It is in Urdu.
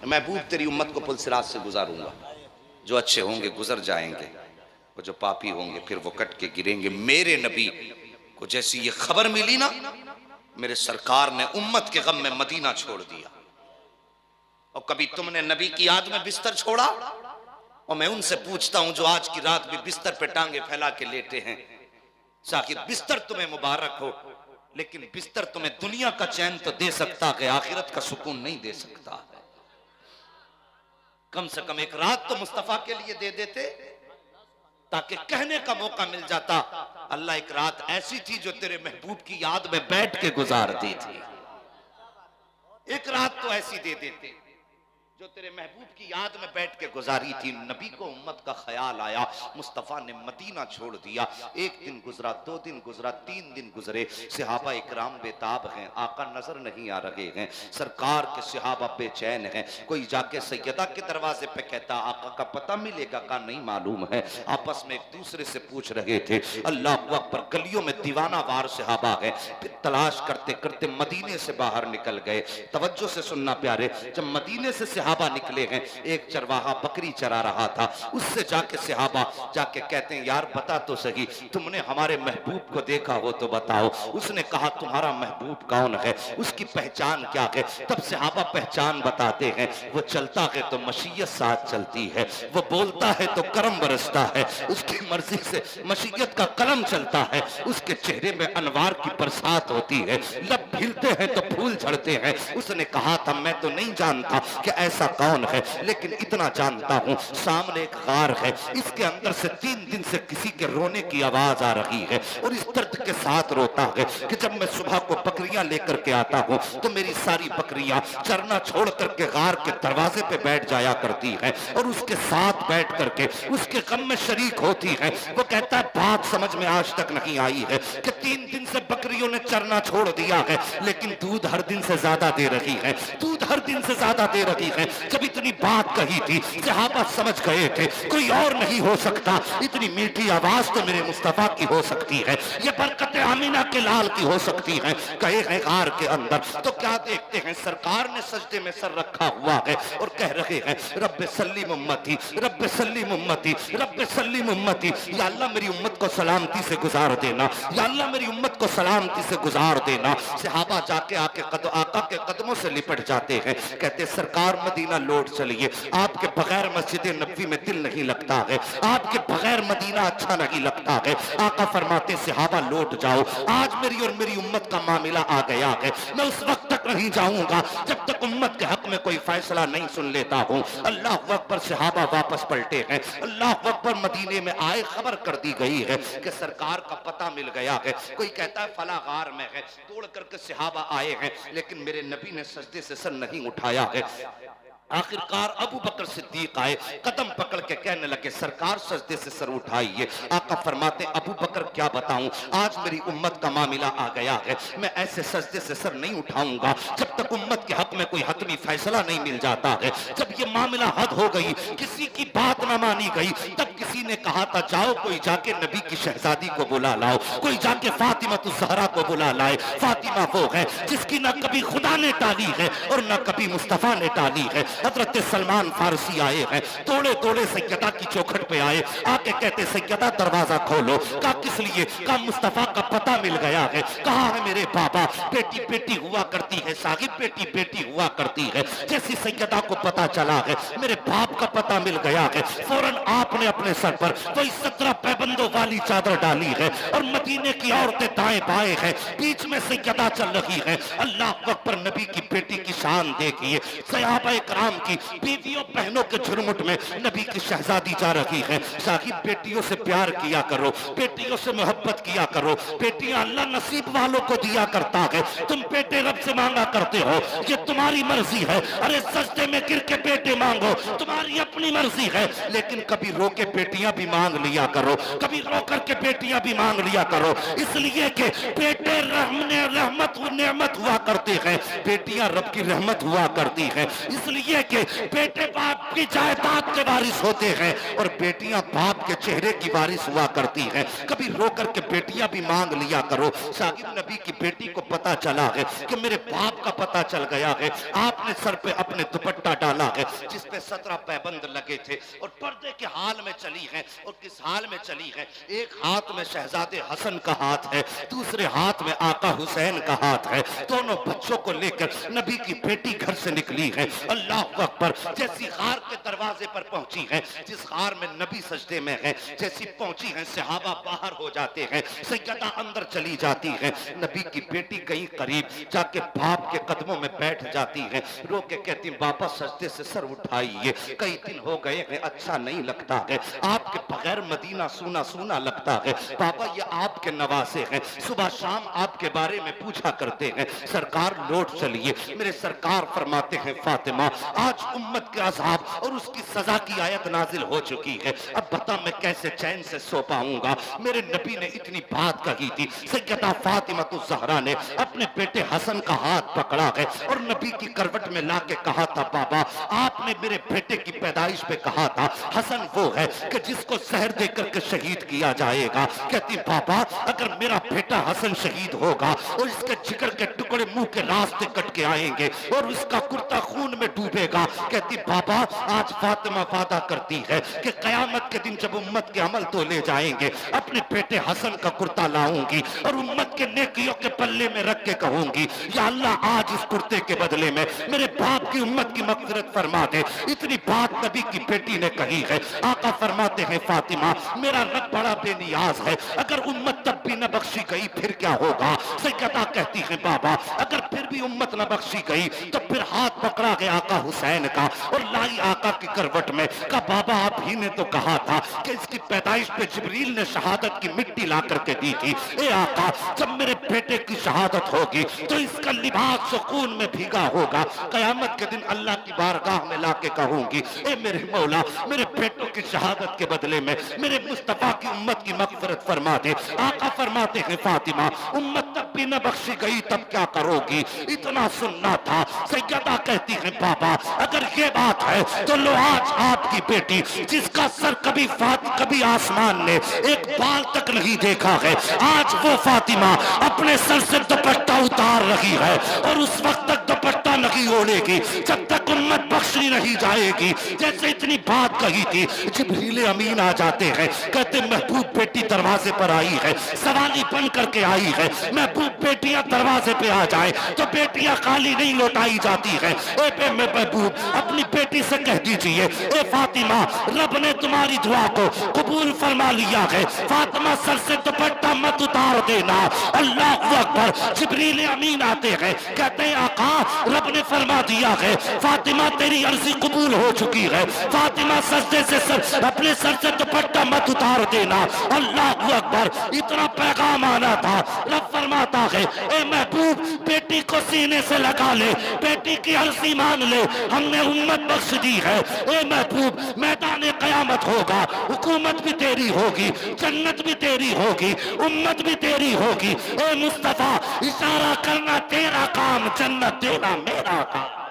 محبوب تیری امت کو پل صراط سے گزاروں گا، جو اچھے ہوں گے گزر جائیں گے، اور جو پاپی ہوں گے پھر وہ کٹ کے گریں گے۔ میرے نبی کو جیسی یہ خبر ملی نا، میرے سرکار نے امت کے غم میں مدینہ چھوڑ دیا۔ اور کبھی تم نے نبی کی یاد میں بستر چھوڑا؟ اور میں ان سے پوچھتا ہوں جو آج کی رات بھی بستر پہ ٹانگے پھیلا کے لیٹے ہیں، شاید بستر تمہیں مبارک ہو، لیکن بستر تمہیں دنیا کا چین تو دے سکتا ہے، آخرت کا سکون نہیں دے سکتا۔ کم سے کم ایک رات تو مصطفیٰ کے لیے دے دیتے تاکہ کہنے کا موقع مل جاتا، اللہ ایک رات ایسی تھی جو تیرے محبوب کی یاد میں بیٹھ کے گزارتی تھی۔ ایک رات تو ایسی دے دیتے جو تیرے محبوب کی یاد میں بیٹھ کے گزاری تھی۔ نبی کو امت کا خیال آیا، مصطفیٰ نے مدینہ چھوڑ دیا۔ ایک دن گزرا، 2 دن گزرا، 3 دن گزرے، صحابہ اکرام بے تاب ہیں، آقا نظر نہیں آ رہے ہیں، سرکار کے صحابہ بے چین ہیں۔ کوئی جا کے سیدہ کے دروازے پہ کہتا آقا کا پتہ ملے گا؟ کا نہیں معلوم ہے۔ آپس میں ایک دوسرے سے پوچھ رہے تھے۔ اللہ اکبر، گلیوں میں دیوانہ وار صحابہ ہیں، پھر تلاش کرتے کرتے مدینے سے باہر نکل گئے۔ توجہ سے سننا پیارے، جب مدینے سے صحابہ نکلے ہیں، ایک چرواہا بکری چرا رہا تھا، اس سے جا کے صحابہ جا کے کہتے ہیں یار بتا تو صحیح، تم نے ہمارے محبوب کو دیکھا ہو تو بتاؤ۔ اس نے کہا تمہارا محبوب کون ہے، اس کی پہچان کیا ہے؟ تب صحابہ پہچان بتاتے ہیں، وہ چلتا ہے تو مشیت ساتھ چلتی ہے، وہ بولتا ہے تو کرم برستا ہے، اس کی مرضی سے مشیت کا قلم چلتا ہے، اس کے چہرے میں انوار کی برسات ہوتی ہے، لب کھلتے ہیں تو پھول جھڑتے ہیں۔ اس نے کہا تھا میں تو نہیں جانتا کہ ایسا کون ہے، لیکن اتنا جانتا ہوں سامنے ایک غار ہے، اس کے اندر سے 3 دن سے کسی کے رونے کی آواز آ رہی ہے، اور اس درد کے ساتھ روتا ہے کہ جب میں صبح کو بکریاں لے کر کے آتا ہوں تو میری ساری بکریاں چرنا چھوڑ کر کے غار کے دروازے پہ بیٹھ جایا کرتی ہیں، اور اس کے ساتھ بیٹھ کر کے اس کے غم میں شریک ہوتی ہیں۔ وہ کہتا ہے بات سمجھ میں آج تک نہیں آئی ہے کہ 3 دن سے بکریوں نے چرنا چھوڑ دیا ہے، لیکن دودھ ہر دن سے زیادہ دے رہی ہے، دودھ ہر دن سے زیادہ دے رہی ہے۔ جب اتنی بات کہی تھی صحابہ سمجھ گئے تھے کوئی اور نہیں ہو سکتا، اتنی میٹھی آواز تو میرے مصطفیٰ کی ہو سکتی ہے، یہ برکت آمینہ کے لال کی ہو سکتی ہے۔ کہے ہیں غار کے اندر تو کیا دیکھتے ہیں، سرکار نے سجدے میں سر رکھا ہوا ہے اور کہہ رہے ہیں رب سلم امتی، رب سلم امتی، رب سلم امتی، یا اللہ میری امت کو سلامتی سے گزار دینا، یا اللہ میری امت کو سلامتی سے گزار دینا۔ صحابہ جا کے آقا کے قدموں سے لپٹ جاتے ہیں، کہتے سرکار مدینہ لوٹ چلیے، آپ کے بغیر مسجد نبوی میں دل نہیں لگتا ہے، آپ کے بغیر مدینہ اچھا نہیں لگتا ہے۔ آقا فرماتے صحابہ لوٹ جاؤ، آج میری اور میری امت کا معاملہ آ گیا ہے، میں اس وقت تک نہیں جاؤں گا جب تک امت کے حق میں کوئی فیصلہ نہیں سن لیتا ہوں۔ اللہ اکبر، صحابہ واپس پلٹے ہیں، اللہ اکبر، مدینے میں آئے خبر کر دی گئی ہے کہ سرکار کا پتہ مل گیا ہے۔ کوئی کہتا ہے فلاں غار میں ہے، توڑ کر کے صحابہ آئے ہیں، لیکن میرے نبی نے سجدے سے سر نہیں اٹھایا ہے۔ آخرکار ابو بکر صدیق آئے، قدم پکڑ کے کہنے لگے سرکار سجدے سے سر اٹھائیے۔ آقا فرماتے ابو بکر کیا بتاؤں، آج میری امت کا معاملہ آ گیا ہے، میں ایسے سجدے سے سر نہیں اٹھاؤں گا جب تک امت کے حق میں کوئی حتمی فیصلہ نہیں مل جاتا ہے۔ جب یہ معاملہ حد ہو گئی، کسی کی بات نہ مانی گئی، تب کسی نے کہا تھا جاؤ کوئی جا کے نبی کی شہزادی کو بلا لاؤ، کوئی جا کے فاطمہ الزہرا کو بلا لائے۔ فاطمہ وہ ہے جس کی نہ کبھی خدا نے ٹالی ہے اور نہ کبھی مصطفیٰ نے ٹالی ہے۔ حضرت سلمان فارسی آئے ہیں، توڑے توڑے سیدہ کی چوکھٹ پہ آئے، آ کے کہتے سیدہ دروازہ کھولو۔ کہا کس لیے؟ کہا مصطفیٰ کا پتہ مل گیا ہے۔ کہا ہے میرے بابا بیٹی بیٹی ہوا کرتی ہے، صاحب بیٹی بیٹی ہوا کرتی ہے۔ جیسی سیدہ کو پتہ چلا ہے میرے باپ کا پتہ مل گیا ہے، فوراً آپ نے اپنے سر پر وہی 17 پیبندوں والی چادر ڈالی ہے، اور مدینے کی عورتیں دائیں بائیں ہیں، بیچ میں سیدہ چل رہی ہے۔ اللہ اکبر، نبی کی بیٹی کی شان دیکھیے، صحابہ کرام کی بیویوں بہنوں کے جھرمٹ میں نبی کی شہزادی جا رہی ہے۔ صاحب بیٹیوں سے پیار کیا کرو، بیٹیوں سے محبت کیا کرو، بیٹیاں اللہ نصیب والوں کو دیا کرتا ہے، تم بیٹے رب سے مانگا کرتے ہو، یہ تمہاری مرضی ہے۔ ارے سجدے میں گر کے بیٹے مانگو، تمہاری اپنی مرضی ہے، لیکن کبھی رو کے بیٹے بیٹیاں بھی مانگ لیا کرو، کبھی رو کر کے بیٹیاں بھی مانگ لیا کرو، اس لیے کہ بیٹے رحمت و نعمت ہوا کرتے ہیں، بیٹیاں رب کی رحمت ہوا کرتی ہیں، اس لیے کہ بیٹے باپ کی جائیداد کے وارث ہوتے ہیں اور بیٹیاں باپ کے چہرے کی وارث ہوا کرتی ہیں۔ کبھی رو کر کے بیٹیاں بھی مانگ لیا کرو۔ شاگرد نبی کی بیٹی کو پتا چلا ہے کہ میرے باپ کا پتا چل گیا ہے، آپ نے سر پہ اپنے دوپٹہ ڈالا ہے جس پہ 17 پیبند لگے تھے اور پردے کے حال میں چلی ہے، اور کس حال میں چلی ہے؟ ایک ہاتھ میں شہزادے حسن کا ہاتھ ہے، دوسرے ہاتھ میں آقا حسین کا ہاتھ ہے، دونوں بچوں کو لے کر نبی کی بیٹی گھر سے نکلی ہے۔ اللہ اکبر! جیسی غار کے دروازے پر پہنچی ہے، جس غار میں نبی سجدے میں ہے، جیسی پہنچی ہیں صحابہ باہر ہو جاتے ہیں، سیدہ اندر چلی جاتی ہے، نبی کی بیٹی کہیں قریب جا کے باپ کے قدموں میں بیٹھ جاتی ہے، رو کے کہتی بابا سجدے سے سر اٹھائیے، کئی دن ہو گئے ہیں، اچھا نہیں لگتا ہے، آپ کے بغیر مدینہ سونا سونا لگتا ہے، بابا یہ آپ کے نواسے ہیں، صبح شام آپ کے بارے میں پوچھا کرتے ہیں، سرکار لوٹ چلیے۔ میرے سرکار فرماتے ہیں فاطمہ آج امت کے عذاب اور اس کی سزا کی آیت نازل ہو چکی ہے، اب بتا میں کیسے چین سے سو پاؤں گا؟ میرے نبی نے اتنی بات کہی تھی۔ سیدہ فاطمہ الزہرا نے اپنے بیٹے حسن کا ہاتھ پکڑا ہے اور نبی کی کروٹ میں لا کے کہا تھا بابا آپ نے میرے بیٹے کی پیدائش پہ کہا تھا حسن وہ ہے کہ جس کو زہر دے کر کے شہید کیا جائے گا۔ کہتی بابا اگر میرا بیٹا حسن شہید ہوگا اور اس کے جگر کے ٹکڑے منہ کے راستے کٹ کے آئیں گے اور اس کا کرتا خون میں ڈوبے گا، کہتی بابا آج فاطمہ وعدہ کرتی ہے کہ قیامت کے دن جب امت کے عمل تو لے جائیں گے اپنے بیٹے حسن کا کرتا لاؤں گی اور امت کے نیکیوں کے پلے میں رکھ کے کہوں گی یا اللہ آج اس کرتے کے بدلے میں میرے باپ کی امت کی مغفرت فرما دے۔ اتنی بات نبی کی بیٹی نے کہی ہے۔ آقا فرماتے ہیں فاطمہ میرا رب بڑا بے نیاز ہے، اگر امت تب بھی نہ بخشی گئی پھر کیا ہوگا؟ سیدہ کہتی ہیں بابا اگر پھر بھی امت نہ بخشی گئی تو پھر ہاتھ پکڑا گیا آقا حسین کا اور لائی آقا کی کروٹ میں، کہا بابا آپ ہی نے تو کہا تھا کہ اس کی پیدائش پہ جبریل نے شہادت کی مٹی لا کر کے دی تھی، اے آقا جب میرے بیٹے کی شہادت ہوگی تو اس کا لباس سکون میں بھیگا ہوگا، قیامت کے دن اللہ کی بارگاہ میں لا کے کہوں گی اے میرے مولا میرے بیٹوں کی شہادت کے بدلے میں میرے مصطفیٰ کی امت کی مغفرت فرما دے۔ آقا فرماتے ہیں فاطمہ امت تب بھی نہ بخشی گئی تب کیا کرو گی؟ اتنا سننا تھا۔ سیدہ کہتی ہیں بابا اگر یہ بات ہے تو لو آج آپ کی بیٹی جس کا سر کبھی آسمان نے ایک بال تک نہیں دیکھا ہے، آج وہ فاطمہ اپنے سر سے دوپٹہ اتار رہی ہے اور اس وقت تک دوپٹہ نہیں اوڑھے گی جب تک امت بخشی نہیں جائے گی۔ جیسے اتنی بات کہی تھی جبریل امین آ جاتے ہیں، کہتے محبوب بیٹی دروازے پر آئی ہے، سوالی بن کر کے آئی ہے، محبوب بیٹیاں دروازے پہ آ جائیں تو بیٹیاں خالی نہیں لوٹائی جاتی ہیں۔ اے محبوب اپنی بیٹی سے کہہ دیجئے اے فاطمہ رب نے تمہاری دعا کو قبول فرما لیا ہے، فاطمہ سر سے دوپٹہ مت اتار دینا۔ اللہ اکبر! جبریل امین آتے ہیں، کہتے ہیں آقا رب نے فرما دیا ہے فاطمہ تیری عرضی قبول ہو چکی ہے، فاطمہ سجدے سے اپنے سر سے دوپٹہ مت اتار دینا۔ اللہ اکبر! اتنا پیغام آنا تھا۔ رب فرماتا ہے اے محبوب بیٹی کو سینے سے لگا لے، بیٹی کی عرضی مان لے، ہم نے امت بخش دی ہے۔ اے محبوب میدان قیامت ہوگا، حکومت بھی تیری ہوگی، جنت بھی تیری ہوگی، امت بھی تیری ہوگی۔ اے مصطفیٰ اشارہ کرنا تیرا کام، جنت دینا میرا کام۔